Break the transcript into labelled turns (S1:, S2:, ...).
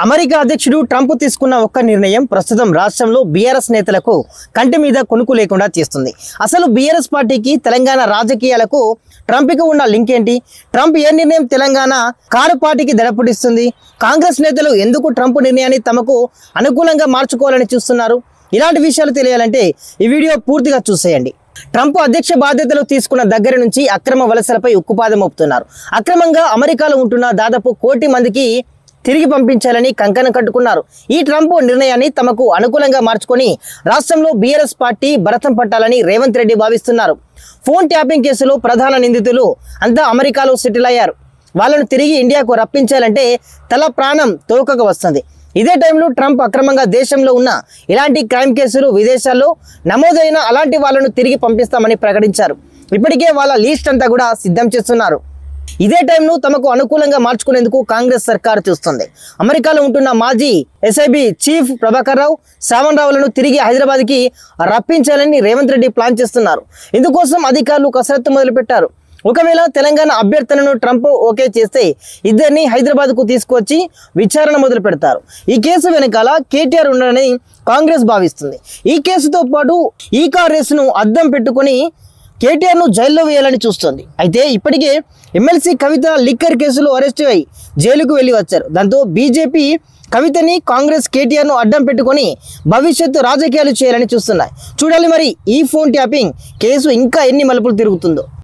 S1: America అధ్యక్షుడు Trump తీసుకున్న ఒక్క నిర్ణయం ప్రస్తుతం రాష్ట్రంలో బీఆర్ఎస్ నేతలకు కంటి మీద కొనుక్కు లేకుండా చేస్తుంది. అసలు బీఆర్ఎస్ పార్టీకి తెలంగాణ రాజకీయాలకు ట్రంప్కి ఉన్న లింక్ ఏంటి? ట్రంప్ ఏ నిర్ణయం తెలంగాణ కారు పార్టీకి దడపుడిస్తుంది? కాంగ్రెస్ నేతలు ఎందుకు ట్రంప్ నిర్ణయాన్ని తమకు అనుకూలంగా మార్చుకోవాలని చూస్తున్నారు? ఇలాంటి విషయాలు తెలియాలంటే ఈ వీడియో పూర్తిగా చూసేయండి. ట్రంప్ అధ్యక్ష బాధ్యతలు తీసుకున్న దగ్గర నుంచి అక్రమ వలసలపై ఉక్కుపాదం మోపుతున్నారు. అక్రమంగా అమెరికాలో ఉంటున్న దాదాపు 1 కోటి మందికి తిరిగి పంపించాలని కంకణం కట్టుకున్నారు. ఈ ట్రంప్ నిర్ణయాన్ని తమకు అనుకూలంగా మార్చుకొని రాష్ట్రంలో బీఆర్ఎస్ పార్టీ భరతం పట్టాలని రేవంత్ రెడ్డి భావిస్తున్నారు. ఫోన్ ట్యాపింగ్ కేసులో ప్రధాన నిందితులు అంతా అమెరికాలో సెటిల్ అయ్యారు. వాళ్ళను తిరిగి ఇండియాకు రప్పించాలంటే తల ప్రాణం తోకకు వస్తుంది. ఇదే టైంలో ట్రంప్ అక్రమంగా దేశంలో ఉన్న ఇలాంటి క్రైమ్ కేసులు విదేశాల్లో నమోదైన అలాంటి వాళ్ళను తిరిగి పంపిస్తామని ప్రకటించారు. ఇప్పటికే వాళ్ళ లీస్ట్ అంతా కూడా సిద్ధం చేస్తున్నారు. ఇదే టైంను తమకు అనుకూలంగా మార్చుకునేందుకు కాంగ్రెస్ సర్కారు చూస్తుంది. అమెరికాలో ఉంటున్న మాజీ ఎస్ఐబి చీఫ్ ప్రభాకర్ రావు, శ్రావణ్ రావులను తిరిగి హైదరాబాద్కి రప్పించాలని రేవంత్ రెడ్డి ప్లాన్ చేస్తున్నారు. ఇందుకోసం అధికారులు కసరత్తు మొదలుపెట్టారు. ఒకవేళ తెలంగాణ అభ్యర్థనను ట్రంప్ ఓకే చేస్తే ఇద్దరిని హైదరాబాద్కు తీసుకొచ్చి విచారణ మొదలు పెడతారు. ఈ కేసు వెనకాల కేటీఆర్ ఉండని కాంగ్రెస్ భావిస్తుంది. ఈ కేసుతో పాటు ఈ కార్ రేసును అద్దం పెట్టుకుని కేటీఆర్ను జైల్లో వేయాలని చూస్తుంది. అయితే ఇప్పటికే ఎమ్మెల్సీ కవిత లిక్కర్ కేసులో అరెస్టు అయి జైలుకు వెళ్ళి వచ్చారు. దాంతో బీజేపీ కవితని, కాంగ్రెస్ కేటీఆర్ను అడ్డం పెట్టుకొని భవిష్యత్తు రాజకీయాలు చేయాలని చూస్తున్నాయి. చూడాలి మరి ఈ ఫోన్ ట్యాపింగ్ కేసు ఇంకా ఎన్ని మలుపులు తిరుగుతుందో.